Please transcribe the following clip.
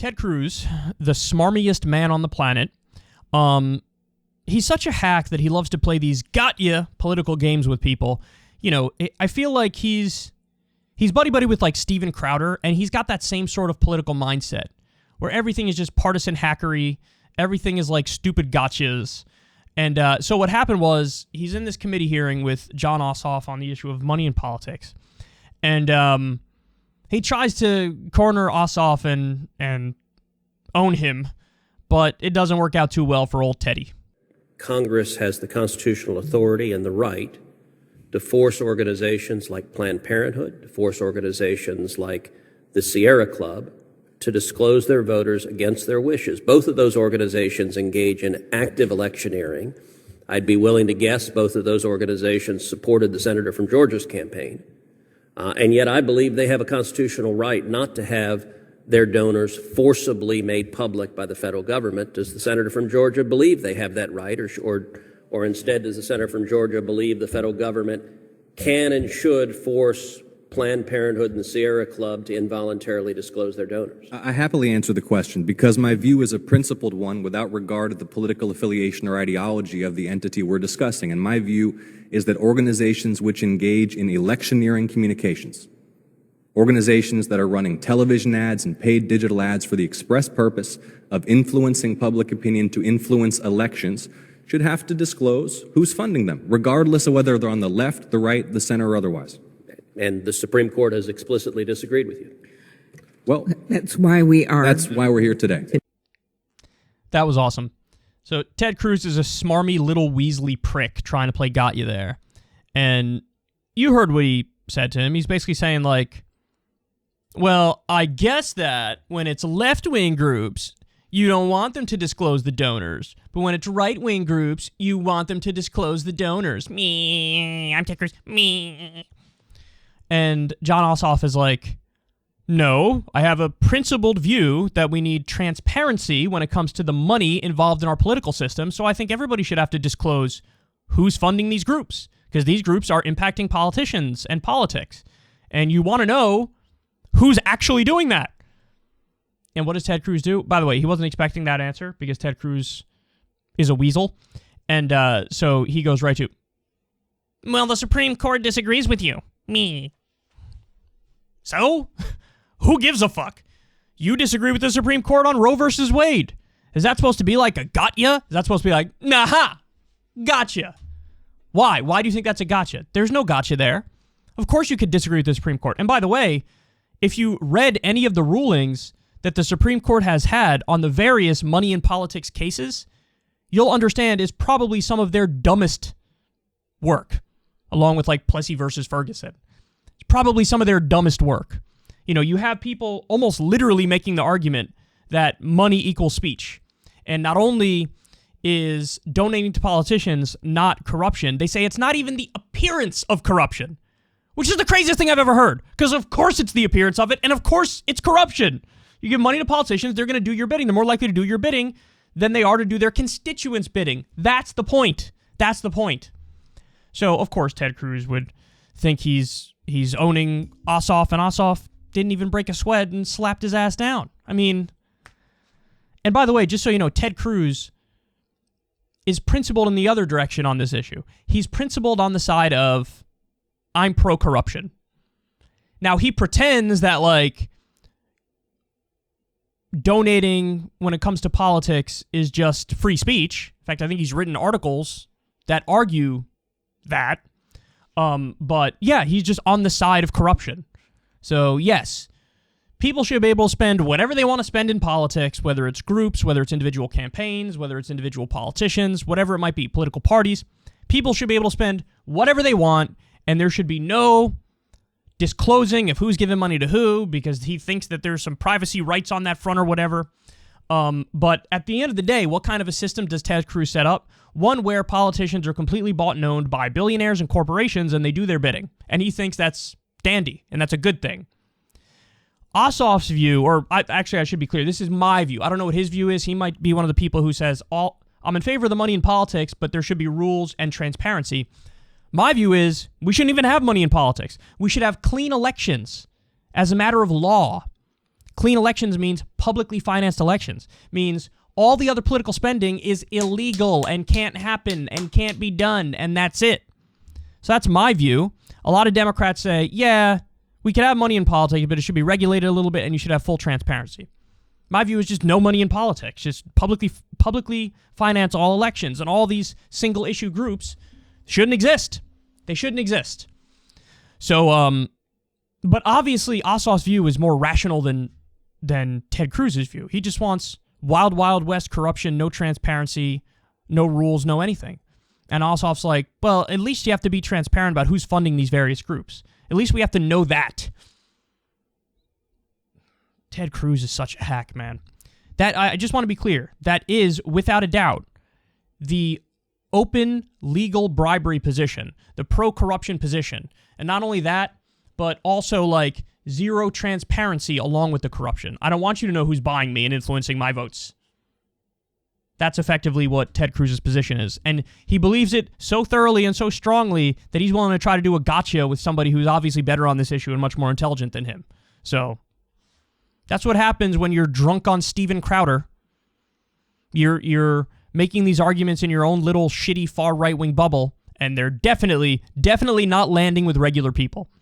Ted Cruz, the smarmiest man on the planet, he's such a hack that he loves to play these got-ya political games with people. You know, I feel like he's buddy-buddy with, like, Steven Crowder, and he's got that same sort of political mindset, where everything is just partisan hackery, everything is, like, stupid gotchas. And so what happened was, he's in this committee hearing with John Ossoff on the issue of money in politics, and he tries to corner Ossoff and own him, but it doesn't work out too well for old Teddy. Congress has the constitutional authority and the right to force organizations like Planned Parenthood, to force organizations like the Sierra Club to disclose their voters against their wishes. Both of those organizations engage in active electioneering. I'd be willing to guess both of those organizations supported the senator from Georgia's campaign. And yet I believe they have a constitutional right not to have their donors forcibly made public by the federal government. Does the senator from Georgia believe they have that right, or instead does the senator from Georgia believe the federal government can and should force Planned Parenthood and the Sierra Club to involuntarily disclose their donors? I happily answer the question because my view is a principled one without regard to the political affiliation or ideology of the entity we're discussing. And my view is that organizations which engage in electioneering communications, organizations that are running television ads and paid digital ads for the express purpose of influencing public opinion to influence elections, should have to disclose who's funding them, regardless of whether they're on the left, the right, the center, or otherwise. And the Supreme Court has explicitly disagreed with you. Well, that's why we're here today. That was awesome. So Ted Cruz is a smarmy little Weasley prick trying to play got you there. And you heard what he said to him. He's basically saying, like, well, I guess that when it's left-wing groups, you don't want them to disclose the donors. But when it's right-wing groups, you want them to disclose the donors. Me, I'm Ted Cruz. Me. And John Ossoff is like, no, I have a principled view that we need transparency when it comes to the money involved in our political system, so I think everybody should have to disclose who's funding these groups, because these groups are impacting politicians and politics, and you want to know who's actually doing that. And what does Ted Cruz do? By the way, he wasn't expecting that answer, because Ted Cruz is a weasel, and so he goes right to, well, the Supreme Court disagrees with you. Me. So? Who gives a fuck? You disagree with the Supreme Court on Roe versus Wade. Is that supposed to be like a gotcha? Is that supposed to be like, nah, gotcha? Why? Why do you think that's a gotcha? There's no gotcha there. Of course you could disagree with the Supreme Court. And by the way, if you read any of the rulings that the Supreme Court has had on the various money in politics cases, you'll understand is probably some of their dumbest work, along with like Plessy versus Ferguson. It's probably some of their dumbest work. You know, you have people almost literally making the argument that money equals speech. And not only is donating to politicians not corruption, they say it's not even the appearance of corruption, which is the craziest thing I've ever heard. Because of course it's the appearance of it, and of course it's corruption. You give money to politicians, they're going to do your bidding. They're more likely to do your bidding than they are to do their constituents' bidding. That's the point. That's the point. So, of course, Ted Cruz would think he's owning Ossoff, and Ossoff didn't even break a sweat and slapped his ass down. I mean, and by the way, just so you know, Ted Cruz is principled in the other direction on this issue. He's principled on the side of, I'm pro-corruption. Now, he pretends that, like, donating when it comes to politics is just free speech. In fact, I think he's written articles that argue that. But yeah, he's just on the side of corruption. So yes, people should be able to spend whatever they want to spend in politics, whether it's groups, whether it's individual campaigns, whether it's individual politicians, whatever it might be, political parties. People should be able to spend whatever they want, and there should be no disclosing of who's giving money to who, because he thinks that there's some privacy rights on that front or whatever. But at the end of the day, what kind of a system does Ted Cruz set up? One where politicians are completely bought and owned by billionaires and corporations, and they do their bidding. And he thinks that's dandy, and that's a good thing. Ossoff's view, I should be clear, this is my view. I don't know what his view is. He might be one of the people who says, I'm in favor of the money in politics, but there should be rules and transparency. My view is we shouldn't even have money in politics. We should have clean elections as a matter of law. Clean elections means publicly financed elections. Means all the other political spending is illegal and can't happen and can't be done, and that's it. So that's my view. A lot of Democrats say, yeah, we can have money in politics, but it should be regulated a little bit and you should have full transparency. My view is just no money in politics. Just publicly finance all elections, and all these single issue groups shouldn't exist. They shouldn't exist. So, but obviously Ossoff's view is more rational than Ted Cruz's view. He just wants wild, wild west corruption, no transparency, no rules, no anything. And Ossoff's like, well, at least you have to be transparent about who's funding these various groups. At least we have to know that. Ted Cruz is such a hack, man. That, I just want to be clear, that is, without a doubt, the open legal bribery position, the pro-corruption position. And not only that, but also like zero transparency along with the corruption. I don't want you to know who's buying me and influencing my votes. That's effectively what Ted Cruz's position is. And he believes it so thoroughly and so strongly that he's willing to try to do a gotcha with somebody who's obviously better on this issue and much more intelligent than him. So that's what happens when you're drunk on Steven Crowder. You're making these arguments in your own little shitty far right-wing bubble, and they're definitely not landing with regular people.